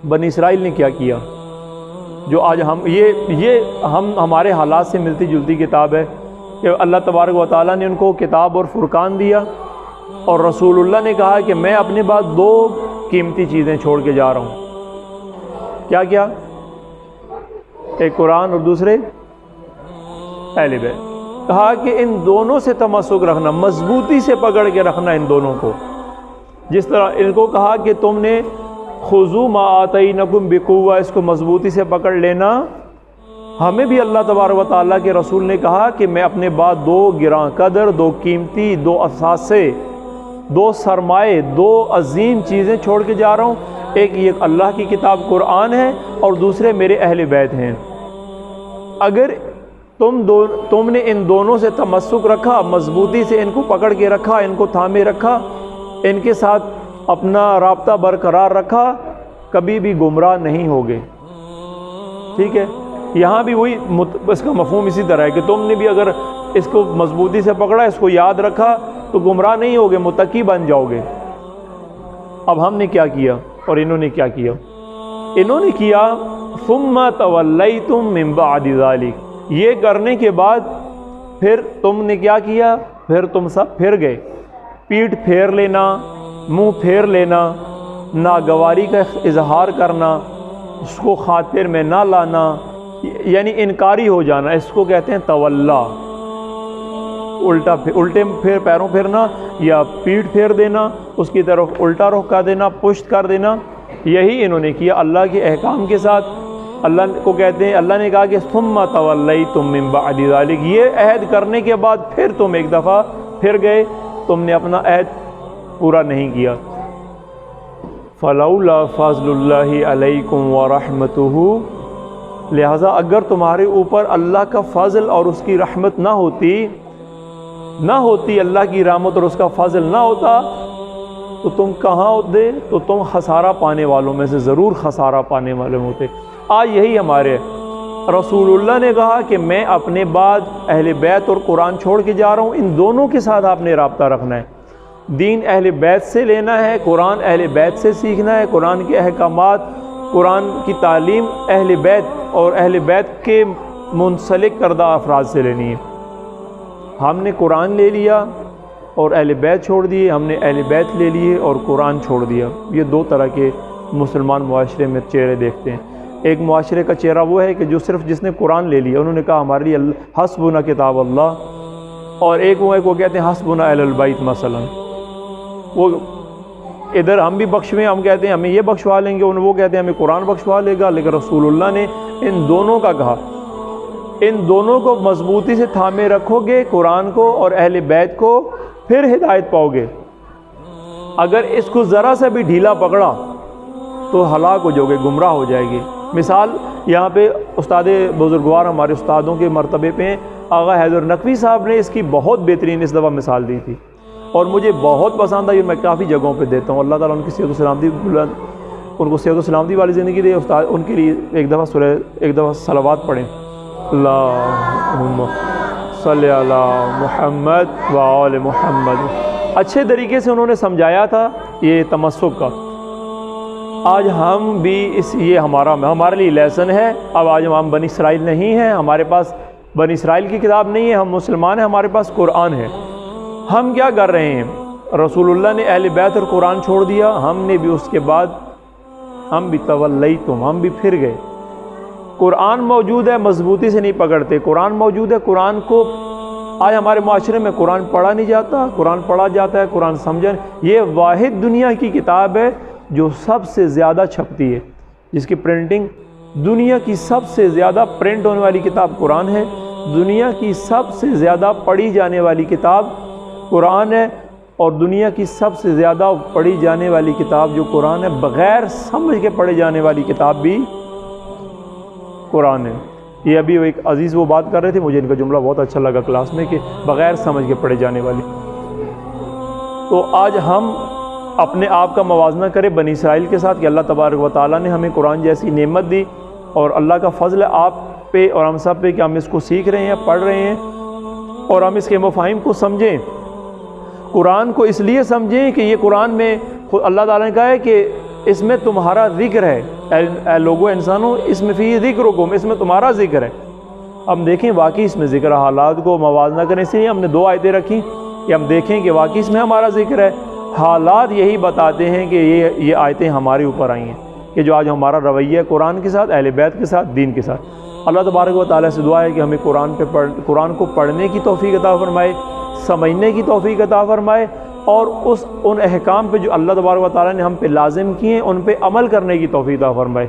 بنی اسرائیل نے کیا کیا، جو آج ہمارے حالات سے ملتی جلتی کتاب ہے کہ اللہ تبارک و تعالیٰ نے ان کو کتاب اور فرقان دیا، اور رسول اللہ نے کہا کہ میں اپنے بعد 2 قیمتی چیزیں چھوڑ کے جا رہا ہوں۔ کیا کیا؟ ایک قرآن اور دوسرے اہل بیت۔ کہا کہ ان دونوں سے تمسک رکھنا، مضبوطی سے پکڑ کے رکھنا ان دونوں کو، جس طرح ان کو کہا کہ تم نے خذوا ما آتینکم بقوہ، اس کو مضبوطی سے پکڑ لینا، ہمیں بھی اللہ تبارک و تعالیٰ کے رسول نے کہا کہ میں اپنے بعد 2 گراں قدر، 2 قیمتی، 2 اثاثے، 2 سرمائے، 2 عظیم چیزیں چھوڑ کے جا رہا ہوں۔ ایک یہ اللہ کی کتاب قرآن ہے، اور دوسرے میرے اہل بیت ہیں۔ اگر تم نے ان دونوں سے تمسک رکھا، مضبوطی سے ان کو پکڑ کے رکھا، ان کو تھامے رکھا، ان کے ساتھ اپنا رابطہ برقرار رکھا، کبھی بھی گمراہ نہیں ہوگے۔ ٹھیک ہے، یہاں بھی وہی اس کا مفہوم اسی طرح ہے کہ تم نے بھی اگر اس کو مضبوطی سے پکڑا، اس کو یاد رکھا، تو گمراہ نہیں ہوگے، متقی بن جاؤ گے۔ اب ہم نے کیا کیا اور انہوں نے کیا کیا؟ انہوں نے کیا ثم تولیتم من بعد ذلک، یہ کرنے کے بعد پھر تم نے کیا کیا؟ پھر تم سب پھر گئے، پیٹھ پھیر لینا، منہ پھیر لینا، ناگواری کا اظہار کرنا، اس کو خاطر میں نہ لانا، یعنی انکاری ہو جانا، اس کو کہتے ہیں تولا، الٹے پھر پیروں پھرنا یا پیٹھ پھیر دینا، اس کی طرف الٹا رخ کر دینا، پشت کر دینا، یہی انہوں نے کیا اللہ کے احکام کے ساتھ۔ اللہ کو کہتے ہیں، اللہ نے کہا کہ ثم تولیتم من بعد ذلک، یہ عہد کرنے کے بعد پھر تم ایک دفعہ پھر گئے، تم نے اپنا عہد پورا نہیں کیا۔ فلولا فضل اللہ علیکم ورحمتہ، لہذا اگر تمہارے اوپر اللہ کا فضل اور اس کی رحمت نہ ہوتی، اللہ کی رحمت اور اس کا فضل نہ ہوتا، تو تم کہاں ہوتے؟ تو تم خسارہ پانے والوں میں سے ضرور خسارہ پانے والے ہوتے۔ آج یہی ہمارے رسول اللہ نے کہا کہ میں اپنے بعد اہل بیت اور قرآن چھوڑ کے جا رہا ہوں، ان دونوں کے ساتھ آپ نے رابطہ رکھنا ہے۔ دین اہل بیت سے لینا ہے، قرآن اہل بیت سے سیکھنا ہے، قرآن کے احکامات، قرآن کی تعلیم اہل بیت اور اہل بیت کے منسلک کردہ افراد سے لینی ہے۔ ہم نے قرآن لے لیا اور اہل بیت چھوڑ دیے، ہم نے اہل بیت لے لیے اور قرآن چھوڑ دیا۔ یہ 2 طرح کے مسلمان معاشرے میں چہرے دیکھتے ہیں۔ ایک معاشرے کا چہرہ وہ ہے کہ جس نے قرآن لے لیا، انہوں نے کہا ہمارے لیے حسبنا کتاب اللہ، اور ایک وہ ہے وہ کہتے ہیں حسبنا اہل البیت مثلا، وہ ادھر ہم بھی بخشویں، ہم کہتے ہیں ہمیں یہ بخشوا لیں گے، وہ کہتے ہیں ہمیں قرآن بخشوا لے گا، لیکن رسول اللہ نے ان دونوں کا کہا، ان دونوں کو مضبوطی سے تھامے رکھو گے، قرآن کو اور اہل بیت کو، پھر ہدایت پاؤ گے۔ اگر اس کو ذرا سا بھی ڈھیلا پکڑا تو ہلاک ہو جاؤ گے، گمراہ ہو جائے گی۔ مثال یہاں پہ استاد بزرگوار ہمارے استادوں کے مرتبے پہ آغا حیدر نقوی صاحب نے اس کی بہت بہترین اس دفعہ مثال دی تھی، اور مجھے بہت پسند آئی، میں کافی جگہوں پہ دیتا ہوں۔ اللہ تعالیٰ ان کی صحت و سلامتی ان کو صحت و سلامتی والی زندگی دے۔ استاد ان کے لیے ایک دفعہ صلوات پڑھیں، اللہم صلی علی محمد و آل محمد۔ اچھے طریقے سے انہوں نے سمجھایا تھا یہ تمسک کا۔ آج ہم بھی یہ ہمارے لیے لیسن ہے۔ اب آج ہم بنی اسرائیل نہیں ہیں، ہمارے پاس بنی اسرائیل کی کتاب نہیں ہے، ہم مسلمان ہیں، ہمارے پاس قرآن ہے۔ ہم کیا کر رہے ہیں؟ رسول اللہ نے اہل بیت اور قرآن چھوڑ دیا، ہم نے بھی اس کے بعد ہم بھی تولیتم، ہم بھی پھر گئے۔ قرآن موجود ہے، مضبوطی سے نہیں پکڑتے۔ قرآن موجود ہے، قرآن کو آج ہمارے معاشرے میں قرآن پڑھا نہیں جاتا، قرآن پڑھا جاتا ہے، قرآن سمجھا۔ یہ واحد دنیا کی کتاب ہے جو سب سے زیادہ چھپتی ہے، جس کی پرنٹنگ، دنیا کی سب سے زیادہ پرنٹ ہونے والی کتاب قرآن ہے، دنیا کی سب سے زیادہ پڑھی جانے والی کتاب قرآن ہے، اور دنیا کی سب سے زیادہ پڑھی جانے والی کتاب جو قرآن ہے، بغیر سمجھ کے پڑھے جانے والی کتاب بھی قرآن ہے۔ یہ ابھی ایک عزیز وہ بات کر رہے تھے، مجھے ان کا جملہ بہت اچھا لگا کلاس میں، کہ بغیر سمجھ کے پڑھے جانے والی۔ تو آج ہم اپنے آپ کا موازنہ کریں بنی اسرائیل کے ساتھ، کہ اللہ تبارک و تعالیٰ نے ہمیں قرآن جیسی نعمت دی، اور اللہ کا فضل ہے آپ پہ اور ہم سب پہ کہ ہم اس کو سیکھ رہے ہیں، پڑھ رہے ہیں، اور ہم اس کے مفاہیم کو سمجھیں۔ قرآن کو اس لیے سمجھیں کہ یہ قرآن میں اللہ تعالیٰ نے کہا ہے کہ اس میں تمہارا ذکر ہے، اے لوگو انسانوں اس میں فی ذکرکم، اس میں تمہارا ذکر ہے۔ ہم دیکھیں واقعی اس میں ذکر ہے، حالات کو موازنہ کریں، اس لیے ہم نے 2 آیتیں رکھی کہ ہم دیکھیں کہ واقعی اس میں ہمارا ذکر ہے۔ حالات یہی بتاتے ہیں کہ یہ آیتیں ہمارے اوپر آئی ہیں کہ جو آج ہمارا رویہ ہے قرآن کے ساتھ، اہل بیت کے ساتھ، دین کے ساتھ۔ اللہ تبارک و تعالیٰ سے دعا ہے کہ ہمیں قرآن کو پڑھنے کی توفیق عطا فرمائے، سمجھنے کی توفیق عطا فرمائے، اور ان احکام پہ جو اللہ تبارک و تعالیٰ نے ہم پہ لازم کیے ہیں ان پہ عمل کرنے کی توفیق عطا فرمائے۔